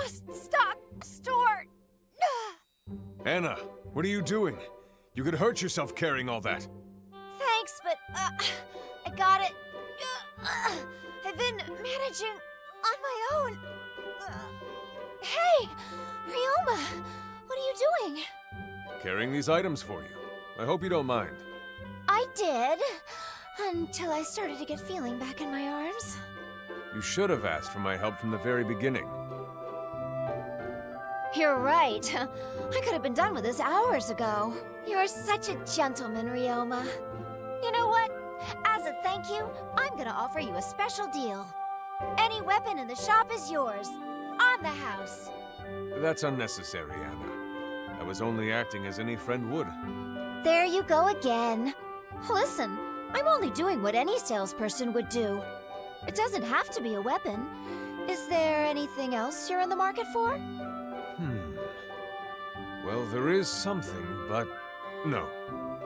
must stock store. Anna, what are you doing? You could hurt yourself carrying all that. Thanks, but I got it. I've been managing on my own. Hey, Ryoma, what are you doing? Carrying these items for you. I hope you don't mind. I did, until I started to get feeling back in my arms. You should have asked for my help from the very beginning. You're right. I could have been done with this hours ago. You're such a gentleman, Ryoma. You know what? As a thank you, I'm gonna offer you a special deal. Any weapon in the shop is yours. On the house. That's unnecessary, Anna. I was only acting as any friend would. There you go again. Listen, I'm only doing what any salesperson would do. It doesn't have to be a weapon. Is there anything else you're in the market for? Well, there is something, but no.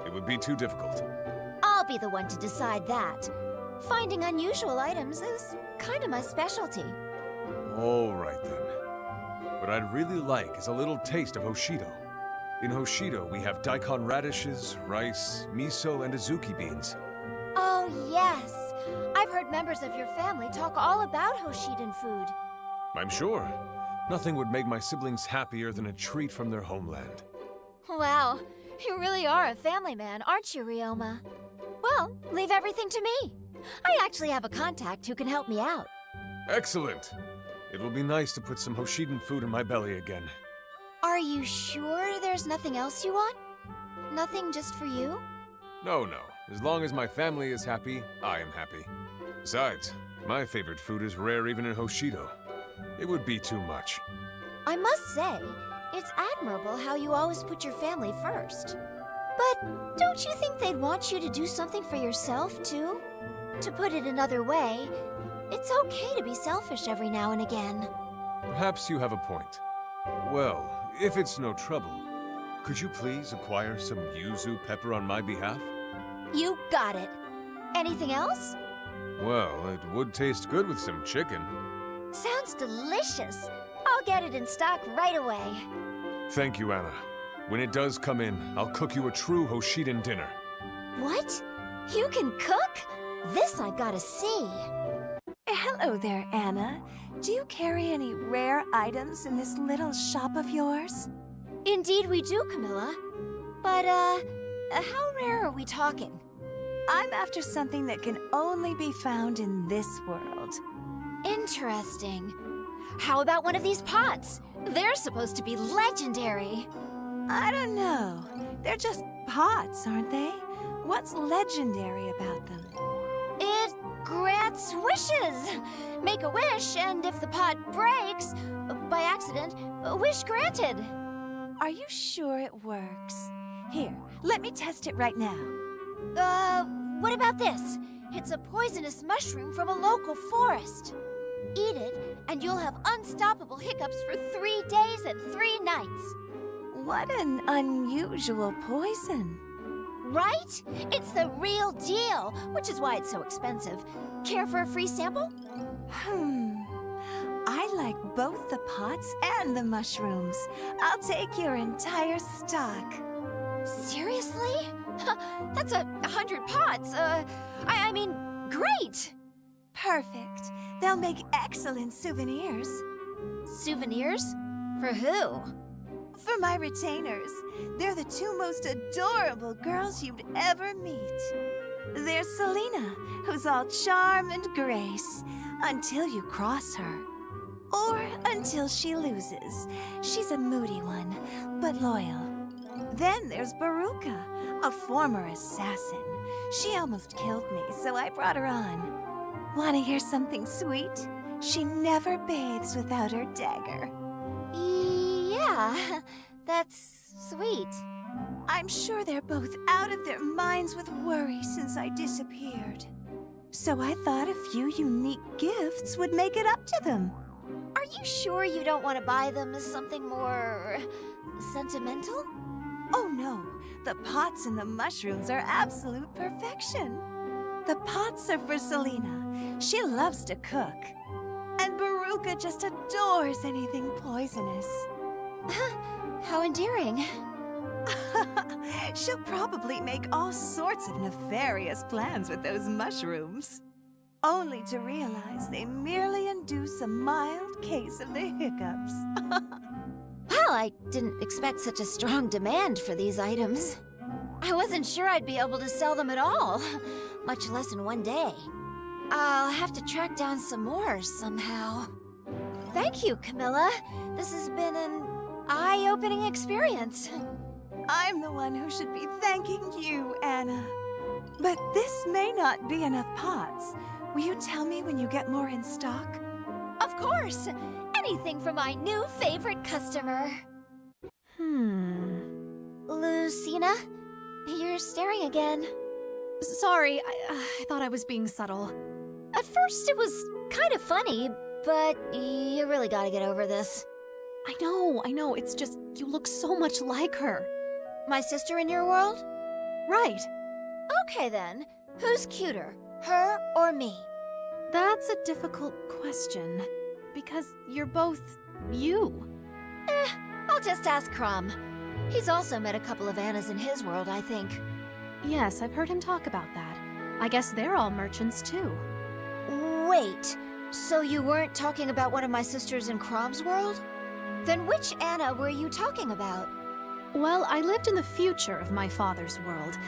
It would be too difficult. I'll be the one to decide that. Finding unusual items is kind of my specialty. All right, then. What I'd really like is a little taste of Hoshido. In Hoshido, we have daikon radishes, rice, miso, and azuki beans. Oh, yes. I've heard members of your family talk all about Hoshidan food. I'm sure. Nothing would make my siblings happier than a treat from their homeland. Wow, you really are a family man, aren't you, Ryoma? Well, leave everything to me. I actually have a contact who can help me out. Excellent! It will be nice to put some Hoshidan food in my belly again. Are you sure there's nothing else you want? Nothing just for you? No. As long as my family is happy, I am happy. Besides, my favorite food is rare even in Hoshido. It would be too much. I must say, it's admirable how you always put your family first. But don't you think they'd want you to do something for yourself, too? To put it another way, it's okay to be selfish every now and again. Perhaps you have a point. Well, if it's no trouble, could you please acquire some yuzu pepper on my behalf? You got it. Anything else? Well, it would taste good with some chicken. Sounds delicious. I'll get it in stock right away. Thank you, Anna. When it does come in, I'll cook you a true Hoshidan dinner. What? You can cook? This I've got to see. Hello there, Anna. Do you carry any rare items in this little shop of yours? Indeed we do, Camilla. But, how rare are we talking? I'm after something that can only be found in this world. Interesting. How about one of these pots? They're supposed to be legendary. I don't know. They're just pots, aren't they? What's legendary about them? It grants wishes. Make a wish, and if the pot breaks, by accident, a wish granted. Are you sure it works? Here, let me test it right now. What about this? It's a poisonous mushroom from a local forest. Eat it, and you'll have unstoppable hiccups for 3 days and 3 nights. What an unusual poison. Right? It's the real deal, which is why it's so expensive. Care for a free sample? I like both the pots and the mushrooms. I'll take your entire stock. Seriously? That's 100 pots. I mean, great! Perfect. They'll make excellent souvenirs. Souvenirs? For who? For my retainers. They're the 2 most adorable girls you'd ever meet. There's Selena, who's all charm and grace, until you cross her. Or until she loses. She's a moody one, but loyal. Then there's Baruka, a former assassin. She almost killed me, so I brought her on. Want to hear something sweet? She never bathes without her dagger. Yeah, that's sweet. I'm sure they're both out of their minds with worry since I disappeared. So I thought a few unique gifts would make it up to them. Are you sure you don't want to buy them as something more sentimental? Oh no, the pots and the mushrooms are absolute perfection. The pots are for Selena. She loves to cook. And Baruka Celica just adores anything poisonous. How endearing. She'll probably make all sorts of nefarious plans with those mushrooms. Only to realize they merely induce a mild case of the hiccups. Well, I didn't expect such a strong demand for these items. I wasn't sure I'd be able to sell them at all, much less in one day. I'll have to track down some more somehow. Thank you, Camilla. This has been an eye-opening experience. I'm the one who should be thanking you, Anna. But this may not be enough pots. Will you tell me when you get more in stock? Of course! Anything for my new favorite customer. Lucina? You're staring again. Sorry, I thought I was being subtle. At first it was kind of funny, but you really gotta get over this. I know, it's just you look so much like her. My sister in your world? Right. Okay then. Who's cuter, her or me? That's a difficult question, because you're both you. I'll just ask Crumb. He's also met a couple of Annas in his world, I think. Yes, I've heard him talk about that. I guess they're all merchants too. Wait, so you weren't talking about one of my sisters in Crumb's world? Then which Anna were you talking about? Well, I lived in the future of my father's world.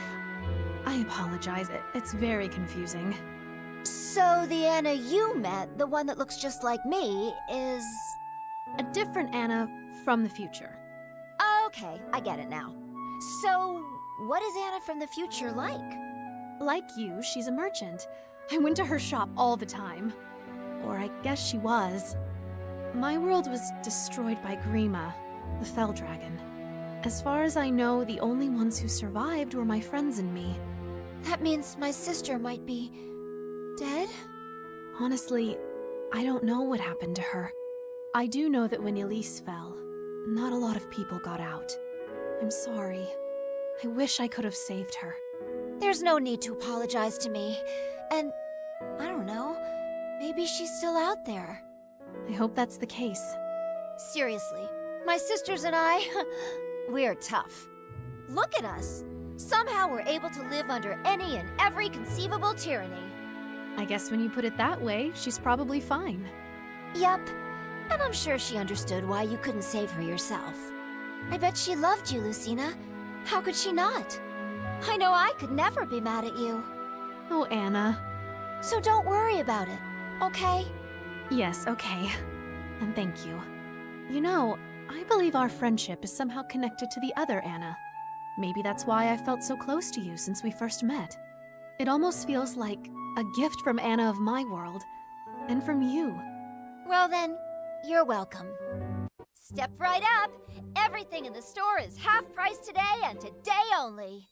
I apologize, it's very confusing. So the Anna you met, the one that looks just like me, is... A different Anna from the future. Okay, I get it now. So, what is Anna from the future like? Like you, she's a merchant. I went to her shop all the time. Or I guess she was. My world was destroyed by Grima, the Fell Dragon. As far as I know, the only ones who survived were my friends and me. That means my sister might be... dead? Honestly, I don't know what happened to her. I do know that when Elise fell, not a lot of people got out. I'm sorry. I wish I could have saved her. There's no need to apologize to me. And, I don't know, maybe she's still out there. I hope that's the case. Seriously, my sisters and I, we're tough. Look at us. Somehow we're able to live under any and every conceivable tyranny. I guess when you put it that way, she's probably fine. Yup, and I'm sure she understood why you couldn't save her yourself. I bet she loved you, Lucina. How could she not? I know I could never be mad at you. Oh, Anna. So don't worry about it, okay? Yes, okay. And thank you. You know, I believe our friendship is somehow connected to the other Anna. Maybe that's why I felt so close to you since we first met. It almost feels like a gift from Anna of my world, and from you. Well then, you're welcome. Step right up! Everything in the store is half price today and today only.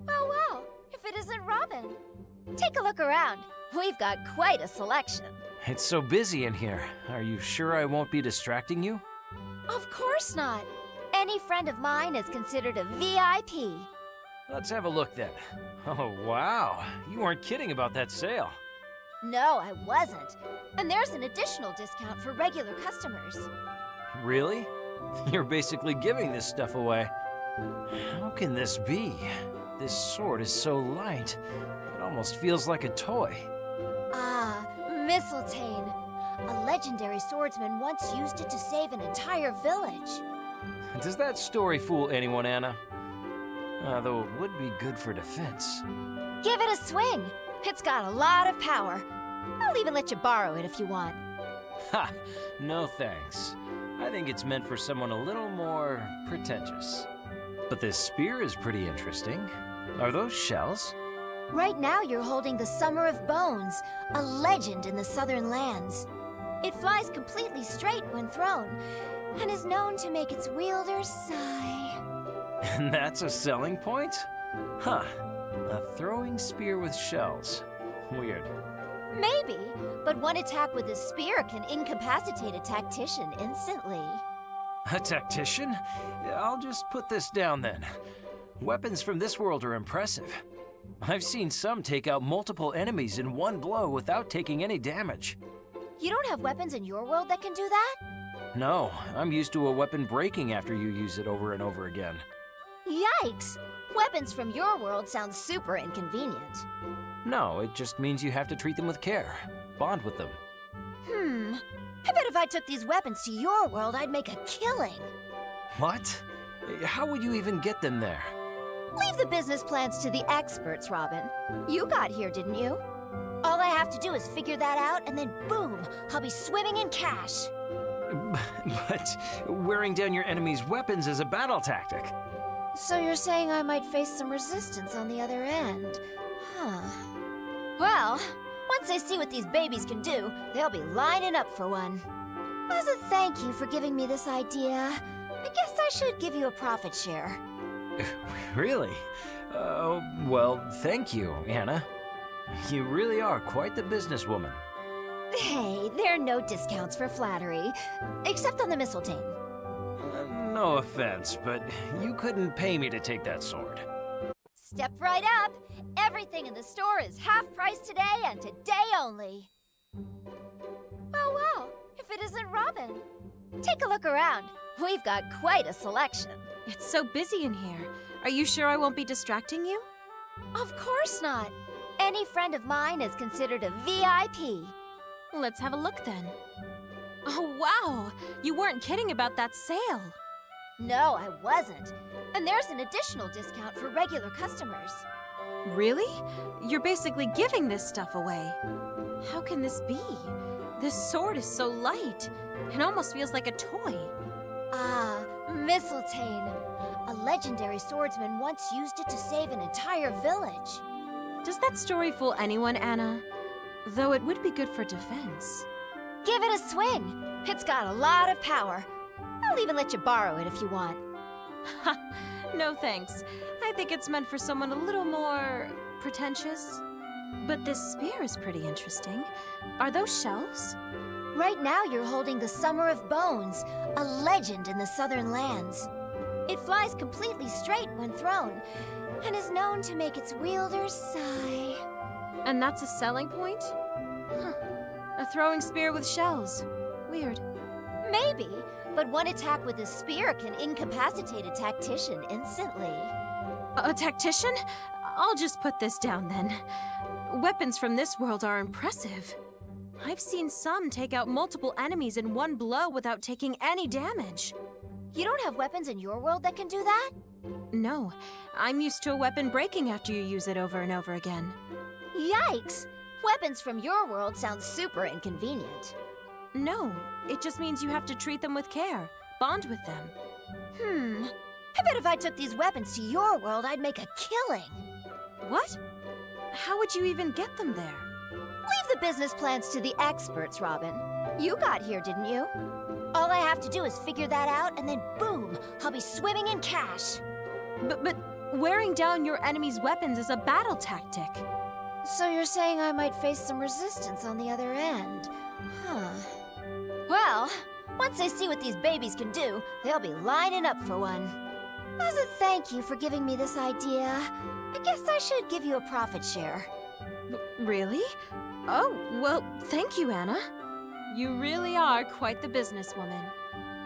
Oh wow, if it isn't Robin. Take a look around. We've got quite a selection. It's so busy in here. Are you sure I won't be distracting you? Of course not. Any friend of mine is considered a VIP. Let's have a look then. Oh, wow. You weren't kidding about that sale. No, I wasn't. And there's an additional discount for regular customers. Really? You're basically giving this stuff away. How can this be? This sword is so light, it almost feels like a toy. Ah, Mistletoe. A legendary swordsman once used it to save an entire village. Does that story fool anyone, Anna? Though it would be good for defense. Give it a swing. It's got a lot of power. I'll even let you borrow it if you want. Ha! No thanks. I think it's meant for someone a little more pretentious. But this spear is pretty interesting. Are those shells? Right now you're holding the Summer of Bones, a legend in the southern lands. It flies completely straight when thrown, and is known to make its wielder sigh. And that's a selling point? Huh. A throwing spear with shells. Weird. Maybe, but one attack with a spear can incapacitate a tactician instantly. A tactician? I'll just put this down then. Weapons from this world are impressive. I've seen some take out multiple enemies in one blow without taking any damage. You don't have weapons in your world that can do that? No, I'm used to a weapon breaking after you use it over and over again. Yikes! Weapons from your world sound super inconvenient. No, it just means you have to treat them with care. Bond with them. I bet if I took these weapons to your world, I'd make a killing. What? How would you even get them there? Leave the business plans to the experts, Robin. You got here, didn't you? All I have to do is figure that out, and then boom, I'll be swimming in cash. But wearing down your enemy's weapons is a battle tactic. So you're saying I might face some resistance on the other end? Huh. Well, once they see what these babies can do, they'll be lining up for one. As a thank you for giving me this idea, I guess I should give you a profit share. Really? Well, thank you, Anna. You really are quite the businesswoman. Hey, there are no discounts for flattery, except on the mistletoe. No offense, but you couldn't pay me to take that sword. Step right up. Everything in the store is half price today and today only. Oh, wow. If it isn't Robin. Take a look around. We've got quite a selection. It's so busy in here. Are you sure I won't be distracting you? Of course not. Any friend of mine is considered a VIP. Let's have a look then. Oh, wow! You weren't kidding about that sale. No, I wasn't. And there's an additional discount for regular customers. Really? You're basically giving this stuff away. How can this be? This sword is so light. It almost feels like a toy. Ah, Mistletoe. A legendary swordsman once used it to save an entire village. Does that story fool anyone, Anna? Though it would be good for defense. Give it a swing. It's got a lot of power. I'll even let you borrow it if you want. Ha! No thanks. I think it's meant for someone a little more pretentious. But this spear is pretty interesting. Are those shells? Right now you're holding the Summer of Bones, a legend in the southern lands. It flies completely straight when thrown, and is known to make its wielder sigh. And that's a selling point? Huh. A throwing spear with shells. Weird. Maybe, but one attack with a spear can incapacitate a tactician instantly. A tactician? I'll just put this down then. Weapons from this world are impressive. I've seen some take out multiple enemies in one blow without taking any damage. You don't have weapons in your world that can do that? No, I'm used to a weapon breaking after you use it over and over again. Yikes! Weapons from your world sound super inconvenient. No, it just means you have to treat them with care, bond with them. I bet if I took these weapons to your world, I'd make a killing. What? How would you even get them there? Leave the business plans to the experts, Robin. You got here, didn't you? All I have to do is figure that out, and then boom, I'll be swimming in cash. But wearing down your enemy's weapons is a battle tactic. So you're saying I might face some resistance on the other end? Huh. Well, once they see what these babies can do, they'll be lining up for one. As a thank you for giving me this idea, I guess I should give you a profit share. Really? Oh, well, thank you, Anna. You really are quite the businesswoman.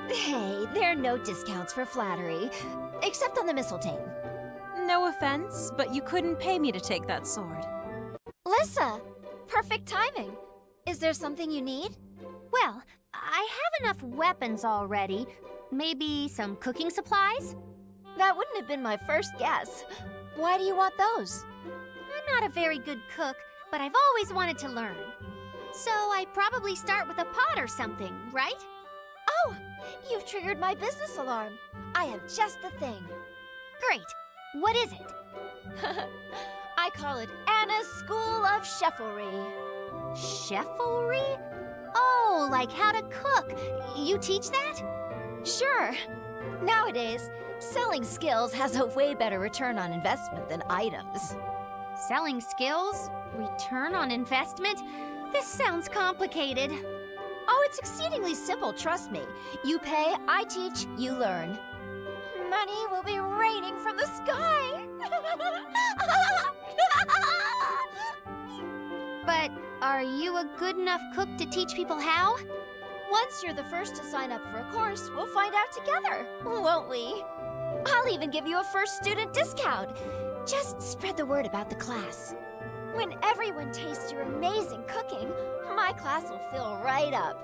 Hey, there are no discounts for flattery, except on the mistletoe. No offense, but you couldn't pay me to take that sword. Lissa, perfect timing. Is there something you need? Well, I have enough weapons already. Maybe some cooking supplies? That wouldn't have been my first guess. Why do you want those? I'm not a very good cook, but I've always wanted to learn. So I'd probably start with a pot or something, right? Oh, you've triggered my business alarm. I have just the thing. Great. What is it? I call it Anna's School of Cheffery. Cheffery? Oh, like how to cook. You teach that? Sure. Nowadays, selling skills has a way better return on investment than items. Selling skills? Return on investment? This sounds complicated. Oh, it's exceedingly simple, trust me. You pay, I teach, you learn. Money will be raining from the sky. But Are you a good enough cook to teach people how? Once you're the first to sign up for a course, we'll find out together, won't we? I'll even give you a first student discount. Just spread the word about the class. When everyone tastes your amazing cooking, my class will fill right up.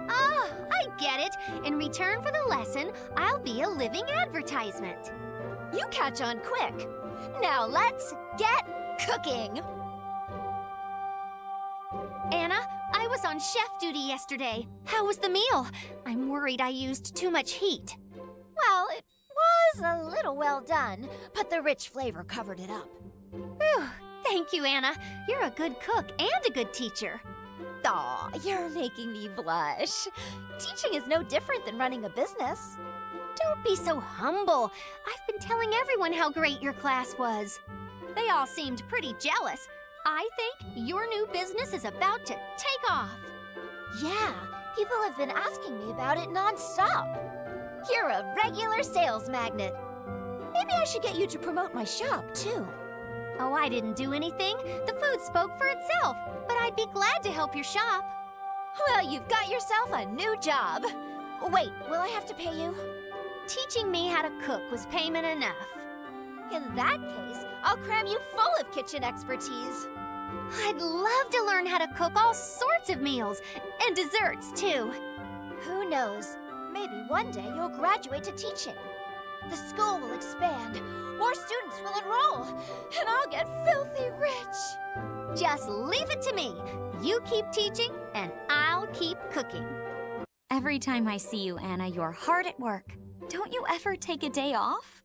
Ah, I get it. In return for the lesson, I'll be a living advertisement. You catch on quick. Now let's get cooking. Anna, I was on chef duty yesterday. How was the meal? I'm worried I used too much heat. Well, it was a little well done, but the rich flavor covered it up. Whew, thank you, Anna. You're a good cook and a good teacher. Aw, you're making me blush. Teaching is no different than running a business. Don't be so humble. I've been telling everyone how great your class was. They all seemed pretty jealous. I think your new business is about to take off. Yeah, people have been asking me about it nonstop. You're a regular sales magnet. Maybe I should get you to promote my shop, too. Oh, I didn't do anything. The food spoke for itself. But I'd be glad to help your shop. Well, you've got yourself a new job. Wait, will I have to pay you? Teaching me how to cook was payment enough. In that case, I'll cram you full of kitchen expertise. I'd love to learn how to cook all sorts of meals, and desserts, too. Who knows? Maybe one day you'll graduate to teaching. The school will expand, more students will enroll, and I'll get filthy rich. Just leave it to me. You keep teaching, and I'll keep cooking. Every time I see you, Anna, you're hard at work. Don't you ever take a day off?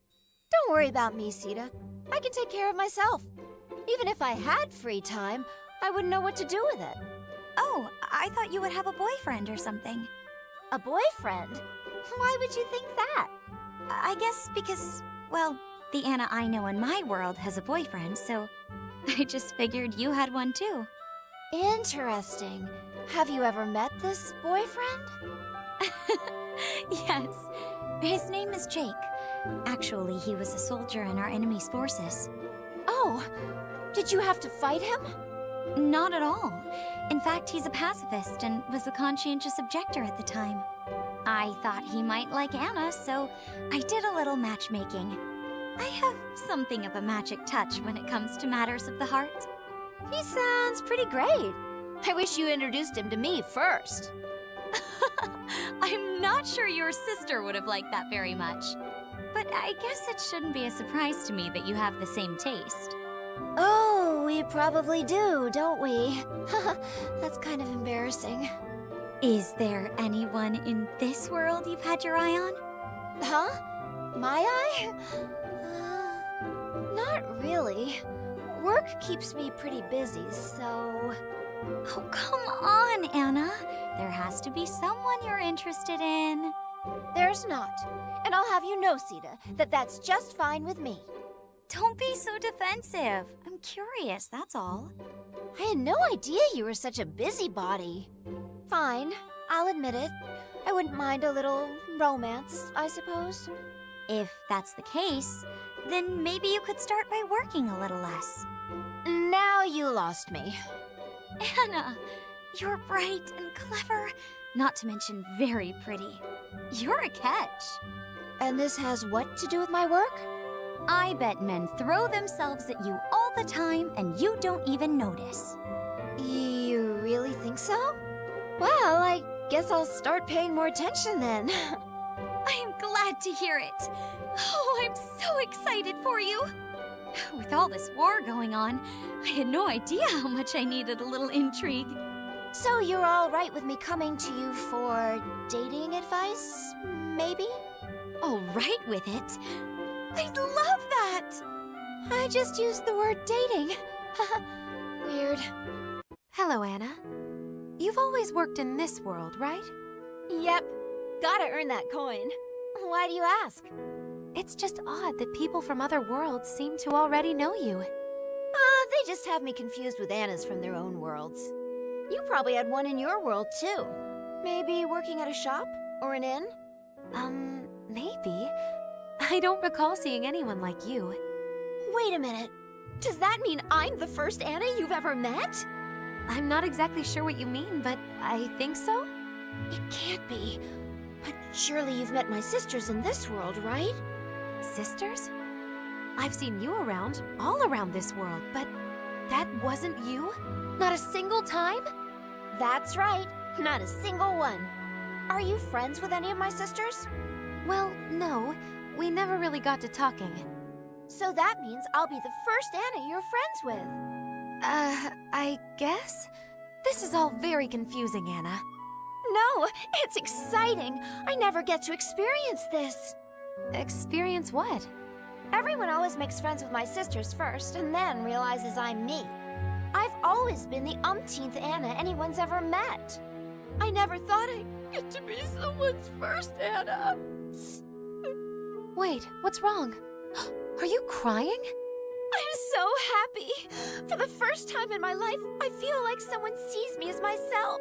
Don't worry about me, Caeda. I can take care of myself. Even if I had free time, I wouldn't know what to do with it. Oh, I thought you would have a boyfriend or something. A boyfriend? Why would you think that? I guess because, well, the Anna I know in my world has a boyfriend, so I just figured you had one too. Interesting. Have you ever met this boyfriend? Yes. His name is Jake. Actually, he was a soldier in our enemy's forces. Oh, did you have to fight him? Not at all. In fact, he's a pacifist and was a conscientious objector at the time. I thought he might like Anna, so I did a little matchmaking. I have something of a magic touch when it comes to matters of the heart. He sounds pretty great. I wish you introduced him to me first. I'm not sure your sister would have liked that very much. But I guess it shouldn't be a surprise to me that you have the same taste. Oh, we probably do, don't we? That's kind of embarrassing. Is there anyone in this world you've had your eye on? Huh? My eye? Not really. Work keeps me pretty busy, so... Oh, come on, Anna. There has to be someone you're interested in. There's not. And I'll have you know, Caeda, that that's just fine with me. Don't be so defensive. I'm curious, that's all. I had no idea you were such a busybody. Fine, I'll admit it. I wouldn't mind a little romance, I suppose. If that's the case, then maybe you could start by working a little less. Now you lost me. Anna, you're bright and clever, not to mention very pretty. You're a catch. And this has what to do with my work? I bet men throw themselves at you all the time and you don't even notice. You really think so? Well, I guess I'll start paying more attention then. I am glad to hear it. Oh, I'm so excited for you. With all this war going on, I had no idea how much I needed a little intrigue. So you're all right with me coming to you for dating advice, maybe? All right with it? I'd love that! I just used the word dating. Weird. Hello, Anna. You've always worked in this world, right? Yep. Gotta earn that coin. Why do you ask? It's just odd that people from other worlds seem to already know you. They just have me confused with Annas from their own worlds. You probably had one in your world, too. Maybe working at a shop? Or an inn? Maybe. I don't recall seeing anyone like you. Wait a minute. Does that mean I'm the first Anna you've ever met? I'm not exactly sure what you mean, but I think so? It can't be. But surely you've met my sisters in this world, right? Sisters? I've seen you around, all around this world, but that wasn't you? Not a single time? That's right. Not a single one. Are you friends with any of my sisters? Well, no. We never really got to talking. So that means I'll be the first Anna you're friends with. I guess? This is all very confusing, Anna. No, it's exciting. I never get to experience this. Experience what? Everyone always makes friends with my sisters first and then realizes I'm me. I've always been the umpteenth Anna anyone's ever met. I never thought I'd get to be someone's first Anna. Wait, what's wrong? Are you crying? I'm so happy. For the first time in my life, I feel like someone sees me as myself.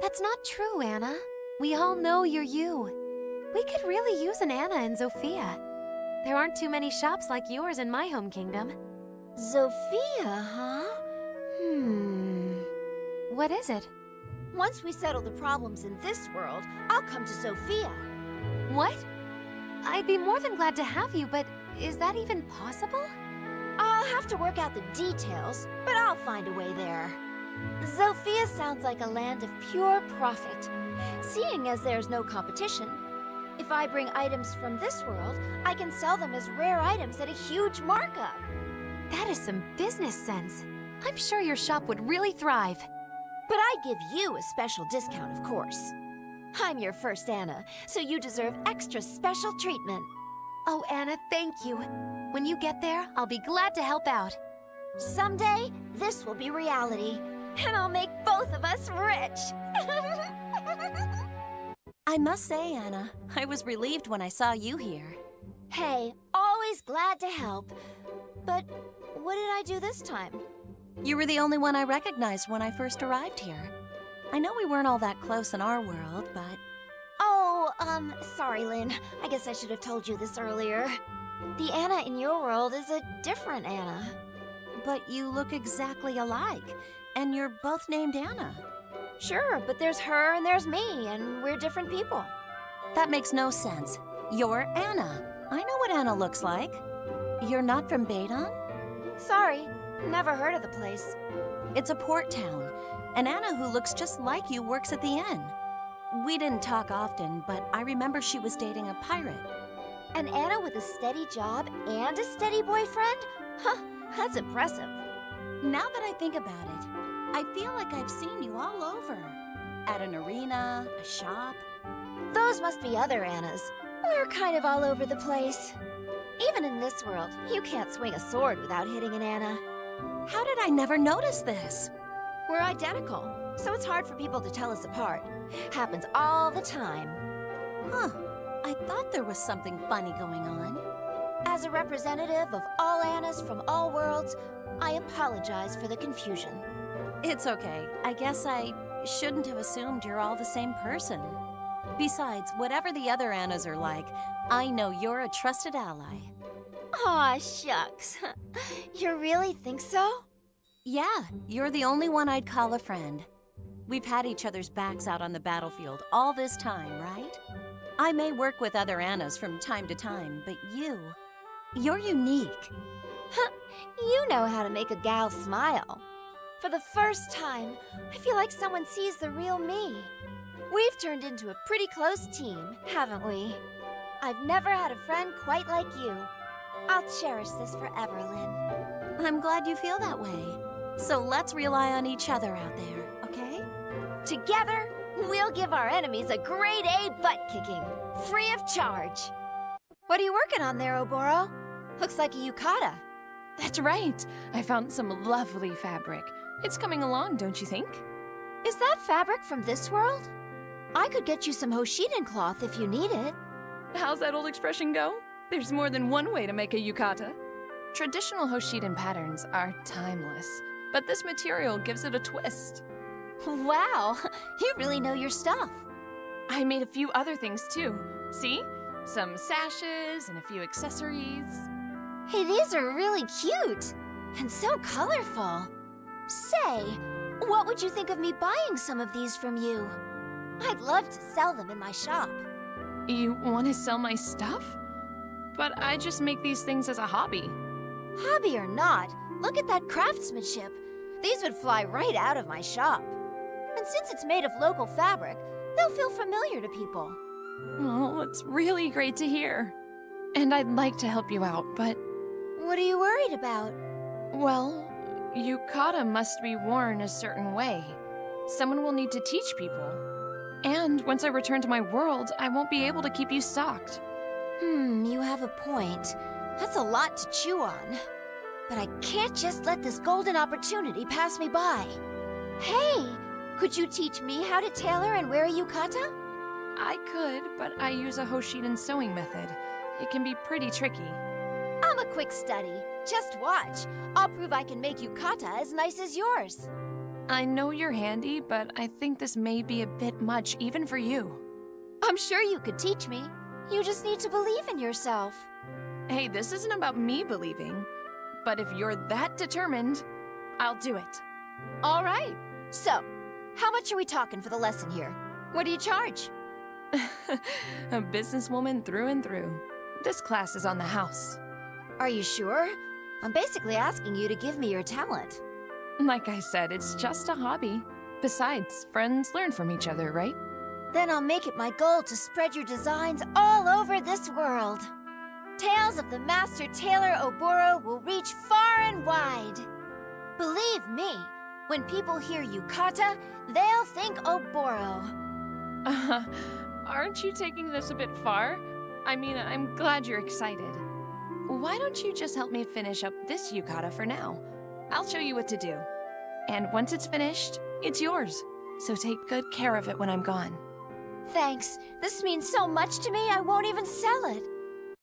That's not true, Anna. We all know you're you. We could really use an Anna in Zofia. There aren't too many shops like yours in my home kingdom. Zofia, huh? What is it? Once we settle the problems in this world, I'll come to Zofia. What? I'd be more than glad to have you, but is that even possible? I'll have to work out the details, but I'll find a way there. Zofia sounds like a land of pure profit, seeing as there's no competition. If I bring items from this world, I can sell them as rare items at a huge markup. That is some business sense. I'm sure your shop would really thrive. But I give you a special discount, of course. I'm your first Anna, so you deserve extra special treatment. Oh, Anna, thank you. When you get there, I'll be glad to help out. Someday, this will be reality, and I'll make both of us rich. I must say, Anna, I was relieved when I saw you here. Hey, always glad to help. But what did I do this time? You were the only one I recognized when I first arrived here. I know we weren't all that close in our world, but... Oh, sorry, Lynn. I guess I should have told you this earlier. The Anna in your world is a different Anna. But you look exactly alike, and you're both named Anna. Sure, but there's her and there's me, and we're different people. That makes no sense. You're Anna. I know what Anna looks like. You're not from Baydon? Sorry, never heard of the place. It's a port town. An Anna who looks just like you works at the inn. We didn't talk often, but I remember she was dating a pirate. An Anna with a steady job and a steady boyfriend? Huh, that's impressive. Now that I think about it, I feel like I've seen you all over. At an arena, a shop. Those must be other Annas. We're kind of all over the place. Even in this world, you can't swing a sword without hitting an Anna. How did I never notice this? We're identical, so it's hard for people to tell us apart. Happens all the time. Huh. I thought there was something funny going on. As a representative of all Annas from all worlds, I apologize for the confusion. It's okay. I guess I shouldn't have assumed you're all the same person. Besides, whatever the other Annas are like, I know you're a trusted ally. Aw, shucks. You really think so? Yeah, you're the only one I'd call a friend. We've had each other's backs out on the battlefield all this time, right? I may work with other Annas from time to time, but you're unique. You know how to make a gal smile. For the first time, I feel like someone sees the real me. We've turned into a pretty close team, haven't we? I've never had a friend quite like you. I'll cherish this forever, Lynn. I'm glad you feel that way. So let's rely on each other out there, okay? Together, we'll give our enemies a grade A butt-kicking, free of charge. What are you working on there, Oboro? Looks like a yukata. That's right. I found some lovely fabric. It's coming along, don't you think? Is that fabric from this world? I could get you some Hoshiden cloth if you need it. How's that old expression go? There's more than one way to make a yukata. Traditional Hoshiden patterns are timeless, but this material gives it a twist. Wow, you really know your stuff. I made a few other things too. See? Some sashes and a few accessories. Hey, these are really cute and so colorful. Say, What would you think of me buying some of these from you? I'd love to sell them in my shop. You want to sell my stuff? But I just make these things as a hobby. Hobby or not, look at that craftsmanship. These would fly right out of my shop. And since it's made of local fabric, they'll feel familiar to people. Oh, it's really great to hear. And I'd like to help you out, but... What are you worried about? Well, yukata must be worn a certain way. Someone will need to teach people. And once I return to my world, I won't be able to keep you stocked. You have a point. That's a lot to chew on. But I can't just let this golden opportunity pass me by. Hey, could you teach me how to tailor and wear a yukata? I could, but I use a Hoshiden sewing method. It can be pretty tricky. I'm a quick study. Just watch. I'll prove I can make yukata as nice as yours. I know you're handy, but I think this may be a bit much even for you. I'm sure you could teach me. You just need to believe in yourself. Hey, this isn't about me believing. But if you're that determined, I'll do it. All right. So, how much are we talking for the lesson here? What do you charge? A businesswoman through and through. This class is on the house. Are you sure? I'm basically asking you to give me your talent. Like I said, it's just a hobby. Besides, friends learn from each other, right? Then I'll make it my goal to spread your designs all over this world. Tales of the master tailor Oboro will reach far and wide. Believe me, when people hear yukata, they'll think Oboro. Aren't you taking this a bit far? I mean, I'm glad you're excited. Why don't you just help me finish up this yukata for now? I'll show you what to do. And once it's finished, it's yours. So take good care of it when I'm gone. Thanks. This means so much to me, I won't even sell it.